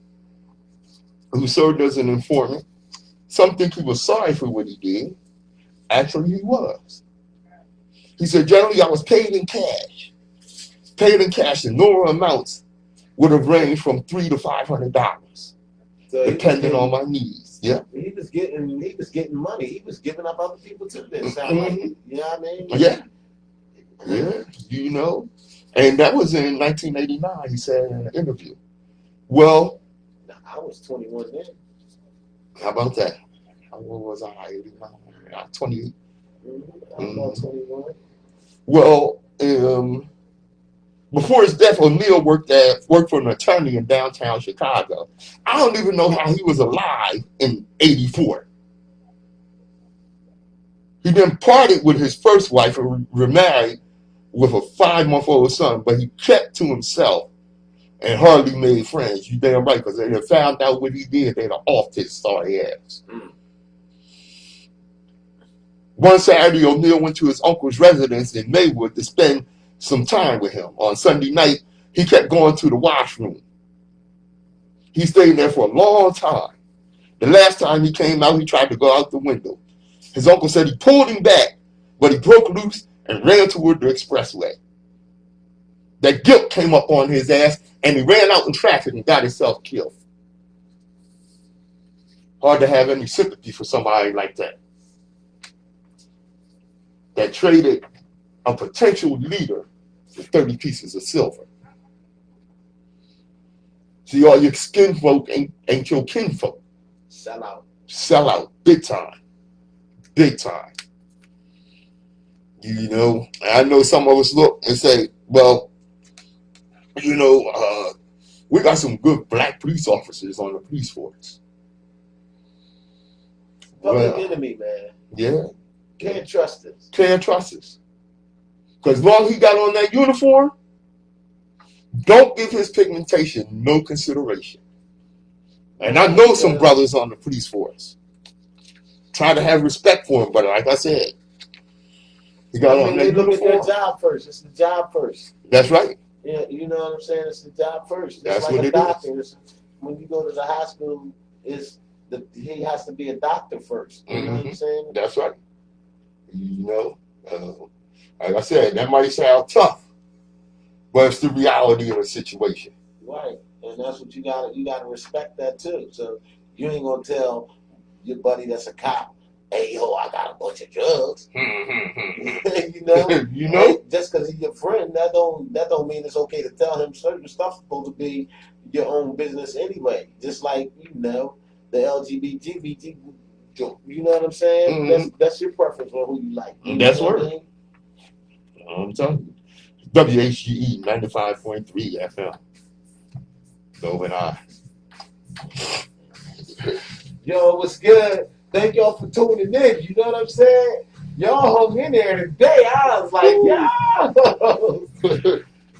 who served as an informant, some think he was sorry for what he did. Actually, he was. He said, generally, I was paid in cash. Paid in cash, and normal amounts would have ranged from $300 to $500, So depending on my needs. Yeah. He was getting money. He was giving up other people too. Then sound like, you know what I mean? Yeah. Yeah. You know. And that was in 1989. He said in an interview. Well, I was 21 then. how about that? How old was I? 89. 28. I was about 21. Well, before his death, O'Neill worked for an attorney in downtown Chicago. I don't even know how he was alive in '84. He then parted with his first wife and remarried with a 5-month-old son, but he kept to himself and hardly made friends. You damn right, because they had found out what he did, they'd have offed his sorry ass. One Saturday, O'Neill went to his uncle's residence in Maywood to spend some time with him. On Sunday night, he kept going to the washroom. He stayed there for a long time. The last time he came out, he tried to go out the window. His uncle said he pulled him back, but he broke loose and ran toward the expressway. That guilt came up on his ass, and he ran out in traffic and got himself killed. Hard to have any sympathy for somebody like that. That traded a potential leader for 30 pieces of silver. See, all your kinfolk ain't your kinfolk. Sell out. Sell out, big time. Big time. You know, I know some of us look and say, well, you know, we got some good Black police officers on the police force. Public enemy, man. Yeah. Can't trust us. Can't trust us. Because as long as he got on that uniform, don't give his pigmentation no consideration. And I know some brothers on the police force. Try to have respect for him, but like I said, he got on that uniform. They look at their job first. It's the job first. That's right. Yeah, you know what I'm saying? It's the job first. That's like what a it doctor. is. When you go to the hospital, he has to be a doctor first. You know what I'm saying? That's right. You know, like I said, that might sound tough, but it's the reality of the situation. Right, and that's what you gotta respect that too. So you ain't gonna tell your buddy that's a cop, hey, yo, I got a bunch of drugs. you You know? know, just because he's your friend, that don't mean it's okay to tell him certain stuff's supposed to be your own business anyway. Just like the LGBT, you know what I'm saying? That's your preference on who you like. You That's know what I word. mean? I'm telling you. WHGE 95.3 FM. So and I. Yo, what's good? Thank y'all for tuning in. You know what I'm saying? Y'all hung in there today. I was like, yo,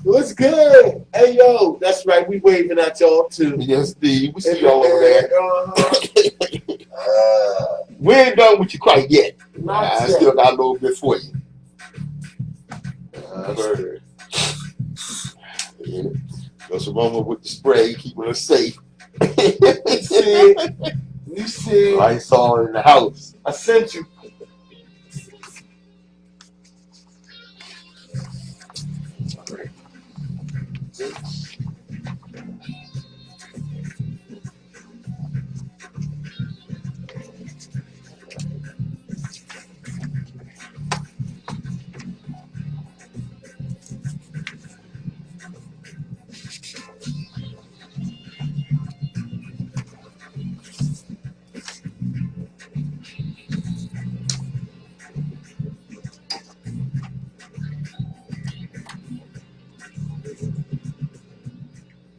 what's good? Hey, yo, that's right. We waving at y'all too. Yes, Steve. We see y'all over there. We ain't done with you quite yet. I still got a little bit for you. Word. Nsoromma with the spray, keeping us safe. You see, Lights on in the house. I sent you.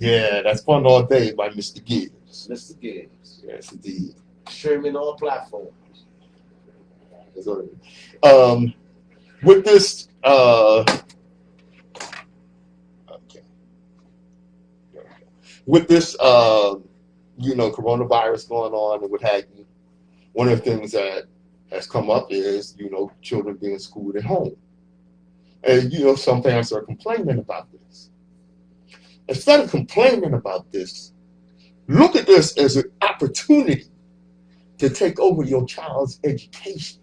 Yeah, that's Fun All Day by Mr. Gibbs. Mr. Gibbs. Yes, indeed. Streaming all platforms. With this, okay. With this, coronavirus going on and what have you, one of the things that has come up is, children being schooled at home. And, some parents are complaining about this. Instead of complaining about this, look at this as an opportunity to take over your child's education.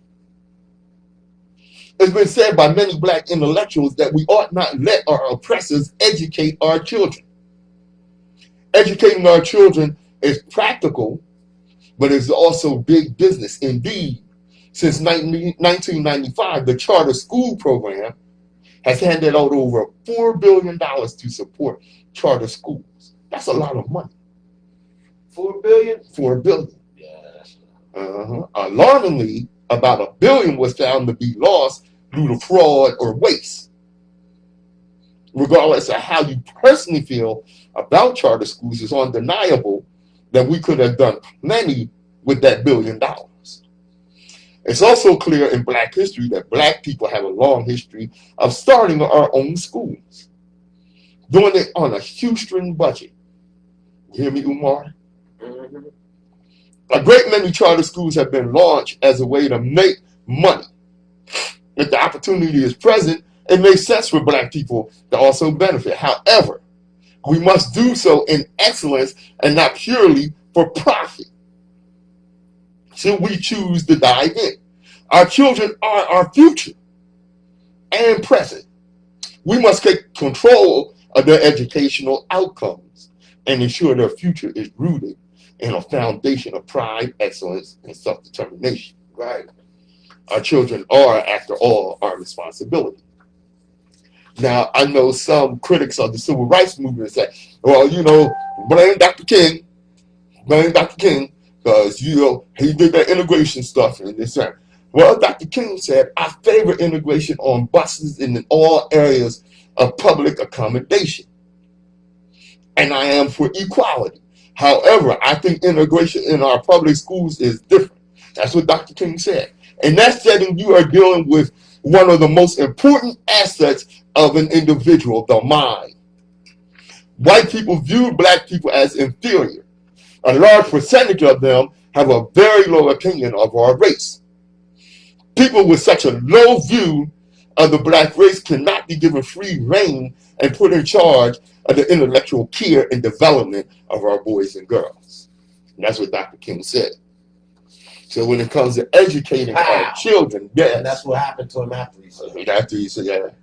It's been said by many black intellectuals that we ought not let our oppressors educate our children. Educating our children is practical, but it's also big business. Indeed, since 1995, the charter school program has handed out over $4 billion to support charter schools. That's a lot of money. $4 billion? $4 billion. Yeah, that's Alarmingly, about $1 billion was found to be lost due to fraud or waste. Regardless of how you personally feel about charter schools, it's undeniable that we could have done plenty with that $1 billion. It's also clear in black history that black people have a long history of starting our own schools, doing it on a shoestring budget. You hear me, Umar? Mm-hmm. A great many charter schools have been launched as a way to make money. If the opportunity is present, it makes sense for black people to also benefit. However, we must do so in excellence and not purely for profit. Should we choose to dive in? Our children are our future and present. We must take control of their educational outcomes and ensure their future is rooted in a foundation of pride, excellence, and self-determination. Right. Our children are, after all, our responsibility. Now, I know some critics of the civil rights movement say, well, blame Dr. King, because, he did that integration stuff and this and that. Well, Dr. King said, I favor integration on buses and in all areas of public accommodation. And I am for equality. However, I think integration in our public schools is different. That's what Dr. King said. In that setting, you are dealing with one of the most important assets of an individual, the mind. White people view black people as inferior. A large percentage of them have a very low opinion of our race. People with such a low view of the black race cannot be given free rein and put in charge of the intellectual care and development of our boys and girls. And that's what Dr. King said. So when it comes to educating our children, yes. And that's what happened to him after he said it. After he said,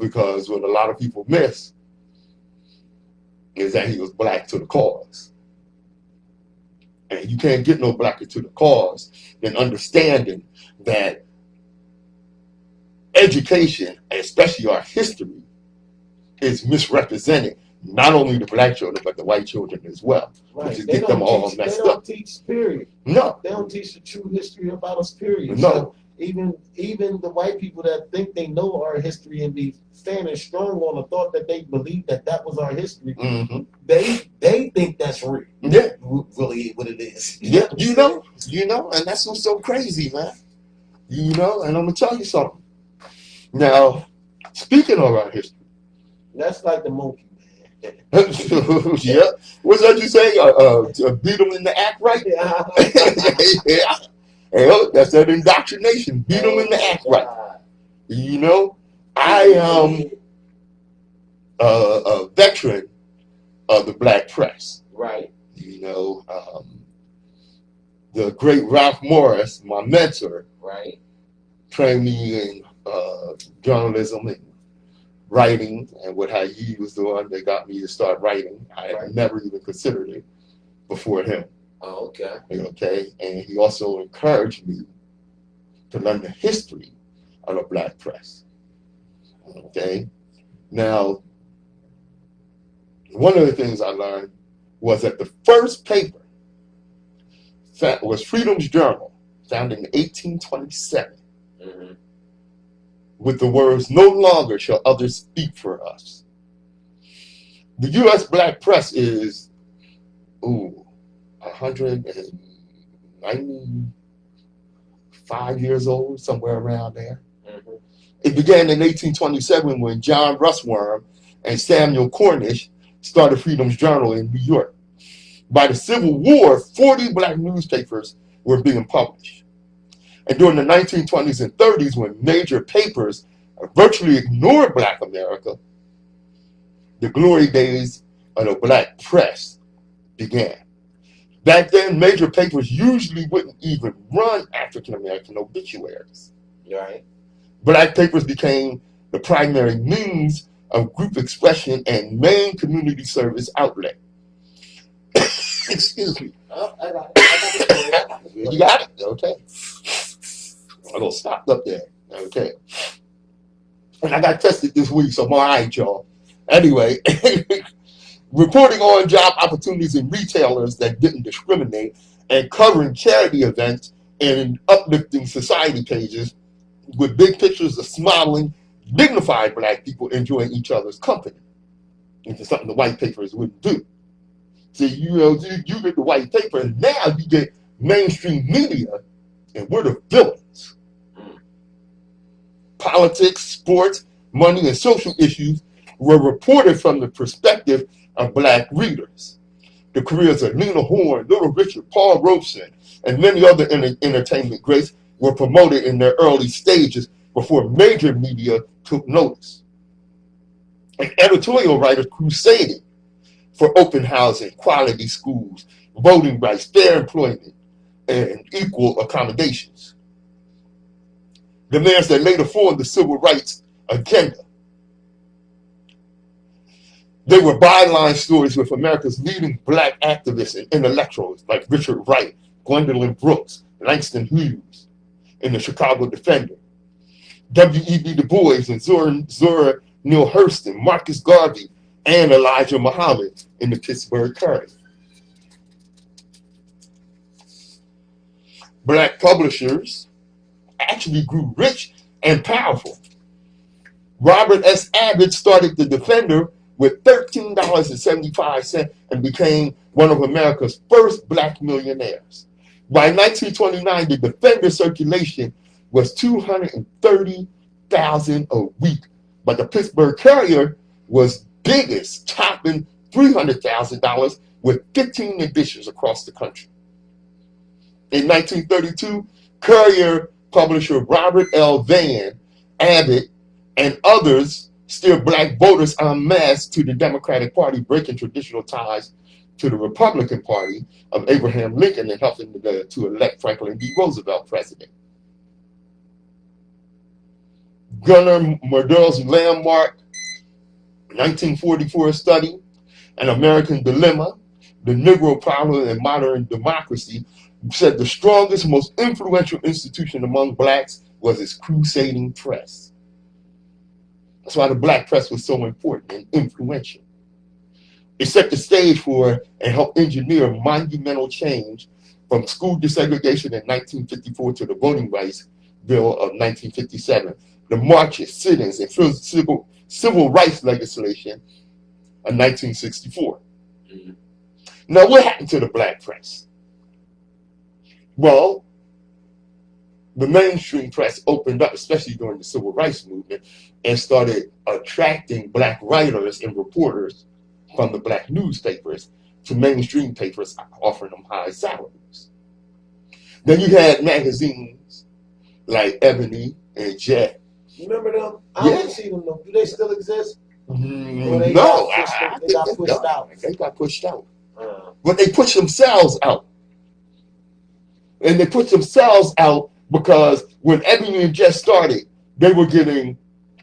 because what a lot of people miss is that he was black to the cause. And you can't get no blacker to the cause than understanding that education, especially our history, is misrepresenting not only the black children, but the white children as well. Right. Which is They get them all they messed don't up. teach, period. No. They don't teach the true history about us, period. No. So even the white people that think they know our history and be standing strong on the thought that they believe that was our history, Mm-hmm. they think that's real. Yeah. Really what it is. Yeah, you know, and that's what's so crazy, man. You know, and I'm gonna tell you something. Now, speaking of our history, That's like the monkey, man. yeah, what's that you say? Beat them in the act right? Yeah, yeah, that's that indoctrination. Beat them in the act right. You know, I am a veteran of the black press. Right. You know, the great Ralph Morris, my mentor, Right. trained me in journalism and writing, and what he was the one that got me to start writing. I had never even considered it before him. Oh, okay. Okay, and he also encouraged me to learn the history of the black press. Okay, now one of the things I learned was that the first paper was Freedom's Journal, founded in 1827. Mm-hmm. With the words, "No longer shall others speak for us." The U.S. black press is 195 years old, somewhere around there. Mm-hmm. It began in 1827 when John Russwurm and Samuel Cornish started Freedom's Journal in New York. By the Civil War, 40 black newspapers were being published. And during the 1920s and 30s, when major papers virtually ignored black America, the glory days of the black press began. Back then, major papers usually wouldn't even run African American obituaries. Right. Black papers became the primary means of group expression and main community service outlet. Excuse me. Oh, I got it. You got it? Okay. I'm going to stop up there. Okay. And I got tested this week, so I'm all right, y'all. Anyway, reporting on job opportunities in retailers that didn't discriminate and covering charity events and uplifting society pages with big pictures of smiling, dignified black people enjoying each other's company. It's something the white papers wouldn't do. See, you know, you get the white paper, and now you get mainstream media, and we're the villains. Politics, sports, money, and social issues were reported from the perspective of black readers. The careers of Lena Horne, Little Richard, Paul Robeson, and many other entertainment greats were promoted in their early stages before major media took notice. And editorial writers crusaded for open housing, quality schools, voting rights, fair employment, and equal accommodations. Demands that later formed the civil rights agenda. They were byline stories with America's leading black activists and intellectuals like Richard Wright, Gwendolyn Brooks, Langston Hughes in the Chicago Defender, W.E.B. Du Bois and Zora Neale Hurston, Marcus Garvey, and Elijah Muhammad in the Pittsburgh Courier. Black publishers actually grew rich and powerful. Robert S. Abbott started the Defender with $13.75 and became one of America's first black millionaires. By 1929, the Defender circulation was 230,000 a week, but the Pittsburgh Courier was biggest, topping $300,000 with 15 editions across the country. In 1932, Courier publisher Robert L. Van, Abbott, and others steered black voters en masse to the Democratic Party, breaking traditional ties to the Republican Party of Abraham Lincoln and helping to elect Franklin D. Roosevelt president. Gunnar Myrdal's landmark 1944 study, An American Dilemma, The Negro Problem and Modern Democracy, said the strongest, most influential institution among blacks was its crusading press. That's why the black press was so important and influential. It set the stage for and helped engineer monumental change from school desegregation in 1954 to the Voting Rights Bill of 1957, the marches, sit-ins, and civil rights legislation of 1964. Mm-hmm. Now, what happened to the black press? Well, the mainstream press opened up, especially during the civil rights movement, and started attracting black writers and reporters from the black newspapers to mainstream papers, offering them high salaries. Then you had magazines like Ebony and Jet. You remember them? I Yeah. don't see them though. Do they still exist? Or No, they I they think got they're pushed done. out. They got pushed out. But they pushed themselves out. And they pushed themselves out because when Ebony and Jet started, they were getting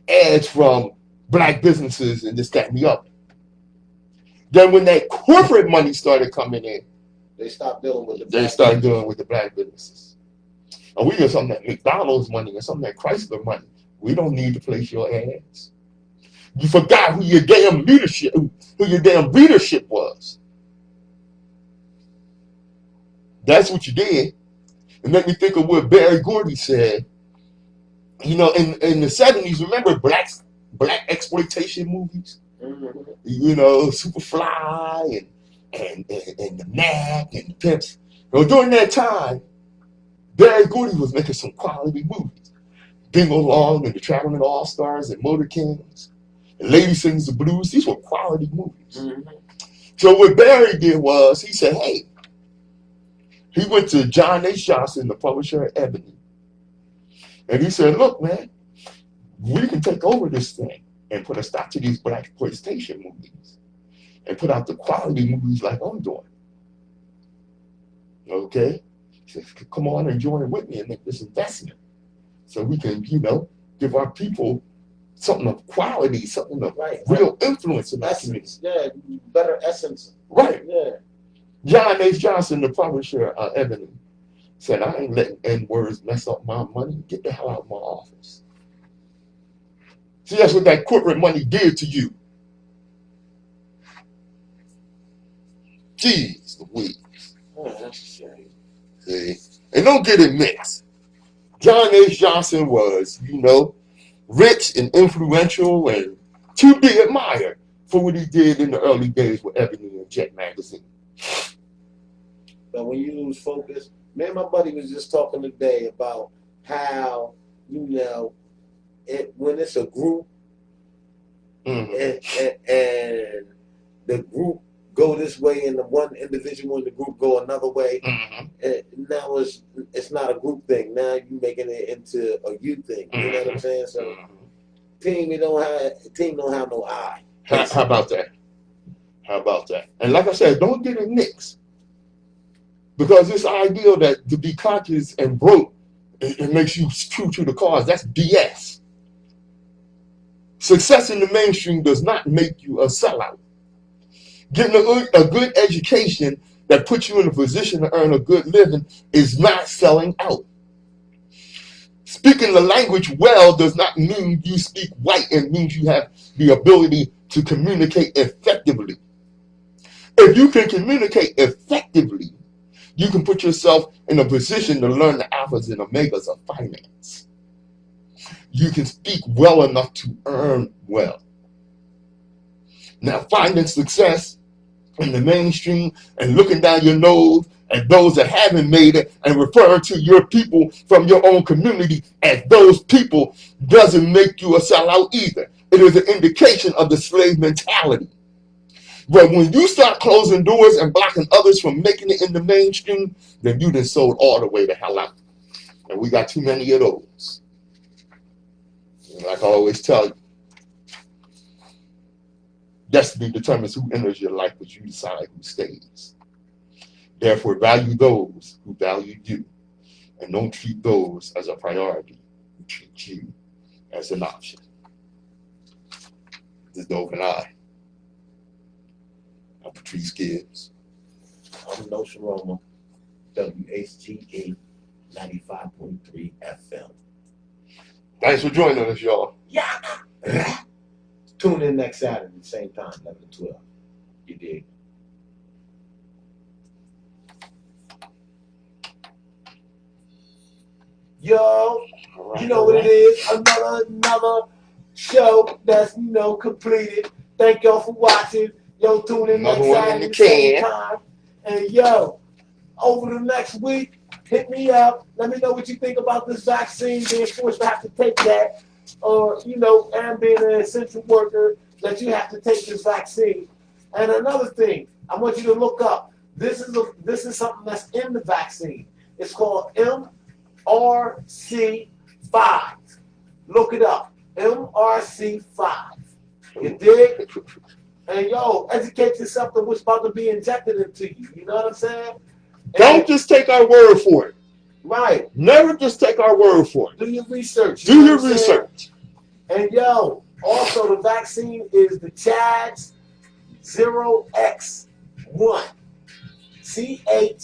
ads from black businesses and this, that, and the other. Then when that corporate money started coming in, they stopped dealing with they started dealing with the black businesses. And we get something that McDonald's money and something that Chrysler money. We don't need to place your ads. You forgot who your damn leadership was. That's what you did. It made me think of what Barry Gordy said. You know, in the 70s, remember black exploitation movies? Mm-hmm. You know, Superfly and the Knack and the Pimps. You know, during that time, Barry Gordy was making some quality movies. Bingo Long and the Traveling All-Stars and Motor Kings. And Lady Sings the Blues. These were quality movies. Mm-hmm. So what Barry did was he said, hey, he went to John H. Johnson, the publisher of Ebony. And he said, look, man, we can take over this thing and put a stop to these black exploitation movies and put out the quality movies like I'm doing. Okay? He said, come on and join with me and make this investment so we can, you know, give our people something of quality, something of real influence in that community. Yeah, better essence. Right. Yeah. John H. Johnson, the publisher of Ebony, said, I ain't letting N-words mess up my money. Get the hell out of my office. See, that's what that corporate money did to you. Jeez Louise. Oh, that's a shame. See? And don't get it mixed. John H. Johnson was, you know, rich and influential and to be admired for what he did in the early days with Ebony and Jet magazine. But when you lose focus, me and my buddy was just talking today about how, you know, when it's a group and the group go this way and the one individual in the group go another way, and now it's not a group thing. Now you making it into a you thing. You know what I'm saying? So team don't have no eye. How about that? How about that? And like I said, don't get it mixed. Because this idea that to be conscious and broke, it makes you true to the cause, that's BS. Success in the mainstream does not make you a sellout. Getting a good education that puts you in a position to earn a good living is not selling out. Speaking the language well does not mean you speak white. It means you have the ability to communicate effectively. If you can communicate effectively, you can put yourself in a position to learn the alphas and omegas of finance. You can speak well enough to earn well. Now, finding success in the mainstream and looking down your nose at those that haven't made it and referring to your people from your own community as those people doesn't make you a sellout either. It is an indication of the slave mentality. But when you start closing doors and blocking others from making it in the mainstream, then you done sold all the way the hell out. And we got too many of those. And like I always tell you, destiny determines who enters your life, but you decide who stays. Therefore, value those who value you, and don't treat those as a priority who treat you as an option. This is the Open Eye. I'm Patrice Gibbs. from Nsoromma, WHGE 95.3 FM. Thanks for joining us, y'all. Yeah. Tune in next Saturday, same time, 11 to 12. You dig? Yo, you know what it is. Another show that's completed. Thank y'all for watching. Yo, tune in Another next one in Saturday, the same can. time. And yo, over the next week, hit me up. Let me know what you think about this vaccine, being forced to have to take that, or and being an essential worker that you have to take this vaccine. And another thing, I want you to look up. This is something that's in the vaccine. It's called MRC5. Look it up. MRC5. You dig? And yo, educate yourself to what's about to be injected into you. You know what I'm saying? Don't just take our word for it. Right. Never just take our word for it. Do your research. Do your research. And yo, also the vaccine is the CHADS 0X1. CHAD